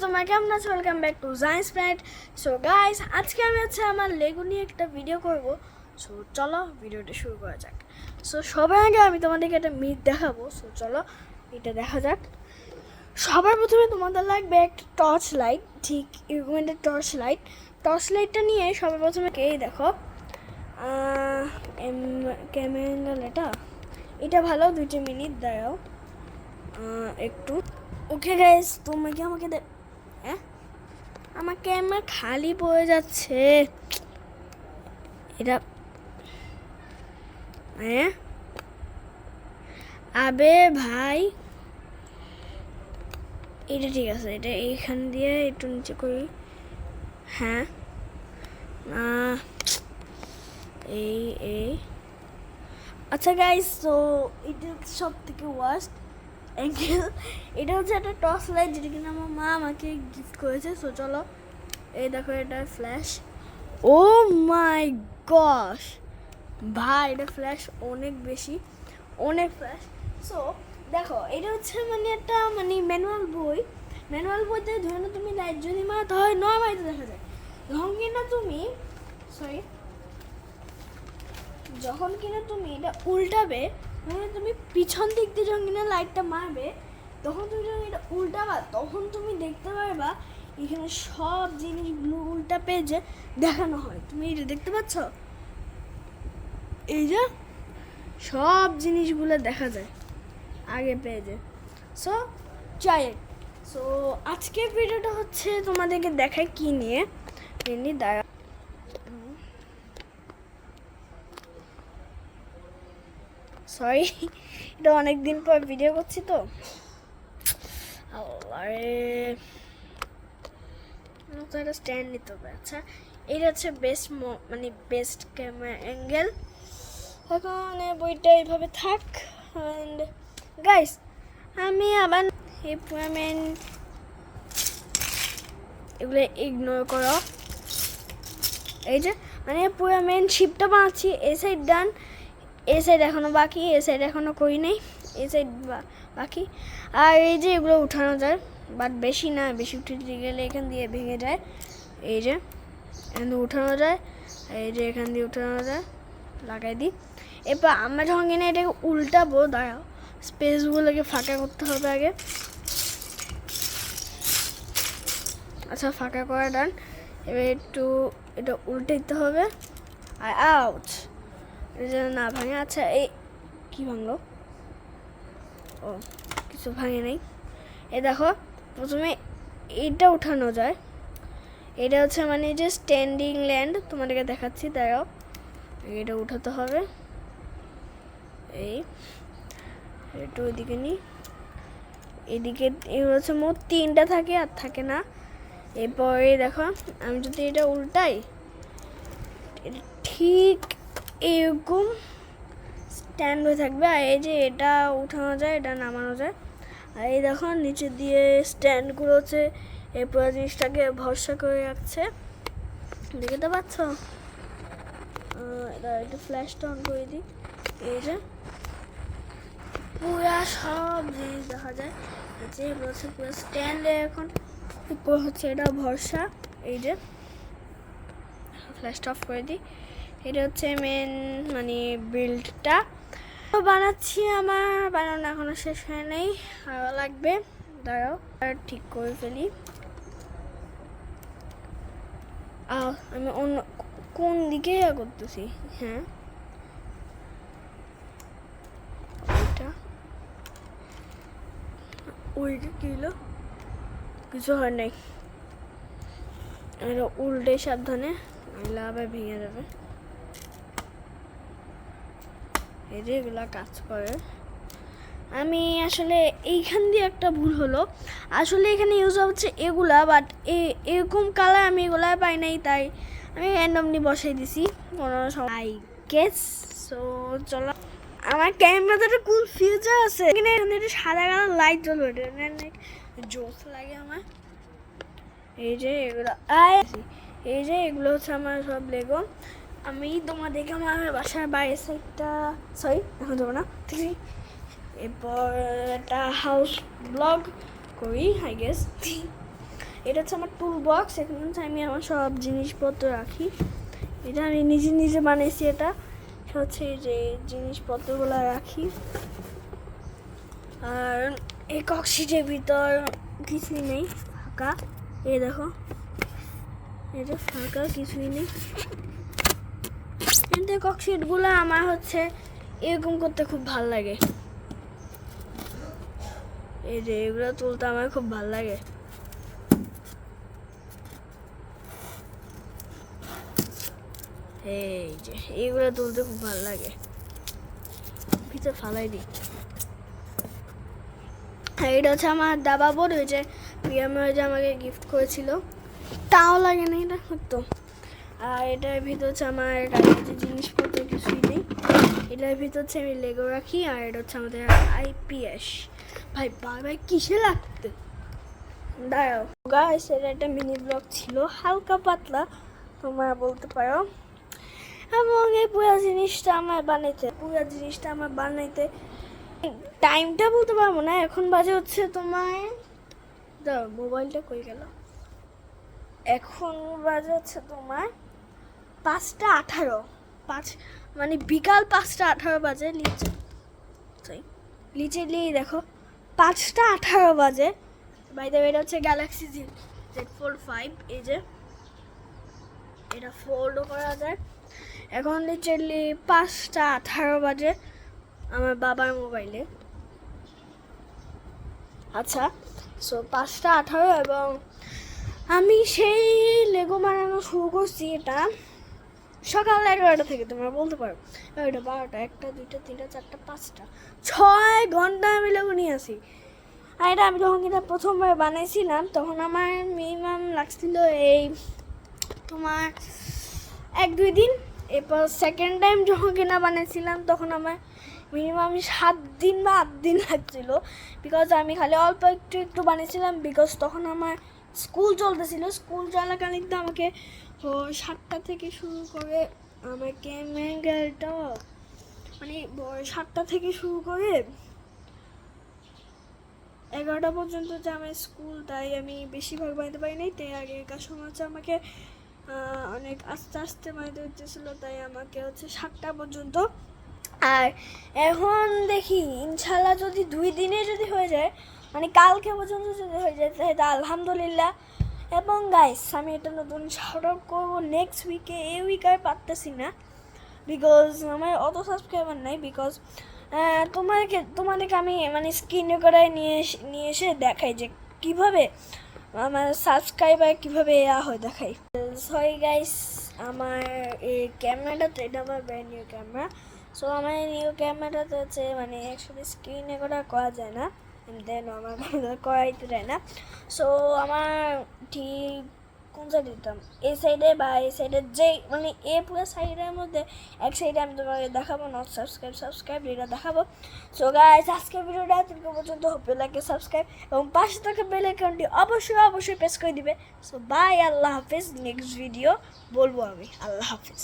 তোমরা কেমন আছো? ওয়েলকাম ব্যাক টু জায়েন্স প্ল্যানেট। সো গাইস, আজকে আমি আমার লেগো নিয়ে একটা ভিডিও করব। সো চলো ভিডিওটা শুরু করা যাক। সো সবার আগে আমি তোমাদেরকে একটা মিট দেখাবো। সো চলো এটা দেখা যাক। সবার প্রথমে তোমাদের লাগবে একটা টর্চ লাইট, ঠিক এরকম একটা টর্চ লাইটটা নিয়ে সবার প্রথমে এই দেখো ক্যামেরা এটা ভালো 2 মিনিট দাঁড়াও একটু। ওকে গাইস, তুমি কি আমাকে হ্যাঁ আমার ক্যামেরা খালি পড়ে যাচ্ছে এটা। হ্যাঁ আবে ভাই, এটা ঠিক আছে, এটা এইখান দিয়ে একটু নিচে করি। হ্যাঁ এই এই আচ্ছা গাইস, তো এটা সব থেকে ওয়ার্স্ট অ্যাঙ্গেল। এটা হচ্ছে একটা টর্চ লাইট, যেটা কিনা আমার মা আমাকে গিফট করেছে। সো চলো এই দেখো, এটা ফ্ল্যাশ। ও মাই গশ ভাই, এটা ফ্ল্যাশ অনেক বেশি, অনেক ফ্ল্যাশ। সো দেখো, এটা হচ্ছে একটা ম্যানুয়াল বইতে ধরে না তুমি লাইট যদি মারো তাহলে নর্মালিতে দেখা যায়। যখন কিনা তুমি এটা উল্টাবে, মানে তুমি পিছন দিক দিয়ে যখন কিনা লাইটটা মারবে, তখন তুমি যখন এটা উল্টাবা তখন তুমি দেখতে পারবা এখানে সব জিনিসগুলো উল্টা পেজে দেখানো হয়। তুমি এটা দেখতে পাচ্ছ, এই যে সব জিনিসগুলো দেখা যায় আগে পেজে। সো সো আজকের ভিডিওটা হচ্ছে তোমাদেরকে দেখায় কি নিয়ে দাঁড়া। সরি, এটা অনেক দিন পর ভিডিও করছি তো। আরে একটা স্ট্যান্ড নিতে হবে। আচ্ছা, এটা হচ্ছে বেস্ট ক্যামেরা অ্যাঙ্গেল। এখন বইটা এইভাবে থাক। অ্যান্ড গাইস, আমি আবার এগুলো ইগনোর করো। এই যে পুরো মেন শিপটা বানাচ্ছি, এই সাইড ডান, এই সাইড এখনো বাকি, এই সাইড এখনো করি নেই, এই সাইড বাকি। আর এই যে এগুলো উঠানো যায়, বাট বেশি না, বেশি উঠে গেলে এখান দিয়ে ভেঙে যায়। এই যে এখান দিয়ে উঠানো যায়, এই যে এখান দিয়ে উঠানো যায়, লাগাই দিই। এরপর আমরা যখন কিনা এটাকে উল্টাবো, দাঁড়াও, স্পেসগুলোকে ফাঁকা করতে হবে আগে। আচ্ছা, ফাঁকা করা ডান। এবার একটু এটা উল্টে দিতে হবে। আর আউট, এটা যেন না ভাঙে। আচ্ছা, এই কি ভাঙলো? ও, কিছু ভাঙে নেই। এ দেখো, প্রথমে এইটা উঠানো যায়। এটা হচ্ছে যে স্ট্যান্ডিং ল্যান্ড, তোমাদেরকে দেখাচ্ছি, দাঁড়াও। এটা উঠাতে হবে, এই একটু ওইদিকে নিই, এদিকে এগুলো হচ্ছে মোট 3টা থাকে, আর থাকে না। এরপরে দেখো, আমি যদি এটা উল্টাই, এটা ঠিক এরকম স্ট্যান্ড হয়ে থাকবে। আর এই যে এটা উঠানো যায়, এটা নামানো যায়। আর এই দেখো, নিচে দিয়ে স্ট্যান্ডগুলো হচ্ছে এই পুরো জিনিসটাকে ভরসা করে রাখছে, দেখতে পাচ্ছ? এটা একটু ফ্ল্যাশটা অন করে দিই। এই যে পুরা সব জিনিস দেখা যায়, যে এগুলো হচ্ছে পুরো স্ট্যান্ডে এখন উপর হচ্ছে এটা ভরসা। এই যে ফ্ল্যাশটা অফ করে দিই। এটা হচ্ছে মেন বিল্ডটা বানাচ্ছি। আমার বানানো এখনো শেষ হয় নাই, আরও লাগবে, দাঁড়াও আর ঠিক করে ফেলি। আমি অন্য কোন দিকে করতেছি? হ্যাঁ, ওইটা কি হলো? কিছু হয় নাই, এটা উল্টে সাবধানে, নাহলে আবার ভেঙে যাবে। এই যে এগুলা কাজ করে। আমি আসলে এইখান দিয়ে একটা ভুল হলো, আসলে এখানে ইউজ হচ্ছে এগুলা, বাট এরকম কালার আমি এগুলা পাই নাই, তাই আমি র্যান্ডমলি বসাই দিছি কোনো সময় গেস। সো চলো, আমার ক্যামেরাতে একটা কুল ফিচার আছে, এখানে একটা সাদা কালার লাইট জ্বলবে, অনেক জোস লাগে আমার। এই যে এগুলো হচ্ছে আমার সব লেগো। আমি তোমাদেরকে আমার বাসার বাইরের সাইডটা, সরি এখন যাবো না, ঠিক আছে? এরপর একটা হাউস ব্লগ করি, আই গেস। এটা হচ্ছে আমার টুল বক্স, এখানে হচ্ছে আমি আমার সব জিনিসপত্র রাখি। এটা আমি নিজে নিজে বানিয়েছি। এটা হচ্ছে যে জিনিসপত্রগুলো রাখি। আর এই কক্সিটের ভিতর কিছুই নেই, ফাঁকা। এই দেখো, এটা ফাঁকা, কিছুই নেই। কিন্তু কক্সিটগুলো আমার হচ্ছে এরকম করতে খুব ভালো লাগে। এই যে এগুলো তুলতে আমার খুব ভালো লাগে। এই যে এইগুলো তুলতে খুব ভালো লাগে। ভিতরে ফালাই দিই। এটা হচ্ছে আমার দাবা বোর্ড, ওই যে প্রিয়াময় যে আমাকে গিফট করেছিল, তাও লাগে না এটা তো। আর এটার ভিতর হচ্ছে আমার গাড়ির যে জিনিসপত্র কিছুই নেই। এটার ভিতর হচ্ছে আমি লেগো রাখি। আর এটা হচ্ছে আমাদের আইপিএস। ভাই বারবার কিসে লাগতে দাঁড়াও গাইস, এটা একটা মিনি ব্লগ ছিল, হালকা পাতলা তোমরা বলতে পারো। এবং এই পুরো জিনিসটা আমার বানাইতে টাইমটা বলতে পারবো না। এখন বাজে হচ্ছে তোমার, দাও মোবাইলটা কই গেল, এখন বাজে হচ্ছে তোমার 5:18, মানে বিকাল 5:18 বাজে। নিচে নিয়ে দেখো 5:18 বাজে। বাই দ্য ওয়ে, এটা হচ্ছে গ্যালাক্সি Z4 5। এই যে এটা ফোল্ডও করা যায়। এখন লিটারলি 5:18 বাজে আমার বাবার মোবাইলে। আচ্ছা, সো 5:18 এবং আমি সেই লেগো বানানো শুরু করছি এটা সকাল 11টা থেকে। তোমরা বলতে পারো 11টা 12টা 1টা 2টা 3টা 4টা 5টা 6 ঘন্টা আমি লেগো নিয়ে আসি। আর এটা আমি যখন এটা প্রথমবার বানাইছিলাম তখন আমার মিনিমাম লাগছিল এই তোমার 1-2 দিন। এরপর সেকেন্ড টাইম যখন কিনা বানিয়েছিলাম তখন আমার মিনিমাম 7 দিন বা 8 দিন লাগছিল। বিকজ আমি খালি অল্প একটু বানিয়েছিলাম, বিকজ তখন আমার স্কুল চলতেছিল। স্কুল চলাকালীন তো আমাকে 7টা থেকে শুরু করে আমার ক্যামেরাটা মানে 7টা থেকে শুরু করে 11টা পর্যন্ত যে আমার স্কুল, তাই আমি বেশিরভাগ বানাতে পারি নাই। তাই আগেকার সময় হচ্ছে আমাকে অনেক আস্তে আস্তে বানাতে হচ্ছিলো, তাই আমাকে হচ্ছে 7টা পর্যন্ত। আর এখন দেখি ইনশাল্লাহ যদি 2 দিনে যদি হয়ে যায়, মানে কালকে পর্যন্ত যদি হয়ে যায় তাহলে আলহামদুলিল্লাহ। এবং গাইস, আমি এটা নতুন শাউট আউট করবো নেক্সট উইকে। এই উইক আর পারতেছি না, বিকজ আমার অত সাবস্ক্রাইবার নাই। বিকজ তোমাদেরকে আমি মানে স্ক্রিন রেকর্ডার নিয়ে এসে দেখাই যে কীভাবে আমার সাবস্ক্রাইবার কীভাবে হয় দেখাই। সরি গাইস, আমার এই ক্যামেরাটা তো এটা আমার ব্র্যান্ড নিউ ক্যামেরা। সো আমার নিউ ক্যামেরাটাতে হচ্ছে মানে একসাথে স্ক্রিন রেকর্ডার করা যায় না, দেন আমার করাইতে দেয় না। সো আমার ঠিক কোন সাইডে দিতাম, এই সাইডে বা এই সাইডে, যে মানে এই পুরো সাইডের মধ্যে এক সাইডে আমি তোমাকে দেখাবো নট সাবস্ক্রাইব এটা দেখাবো। সো গাইস, আজকের ভিডিওটা এতটুকু পর্যন্ত। হোপ লাইক সাবস্ক্রাইব এবং পাশে থাকা বেল আইকনটি অবশ্যই প্রেস করে দিবে। সো বাই, আল্লাহ হাফেজ। নেক্সট ভিডিও বলবো আমি। আল্লাহ হাফেজ।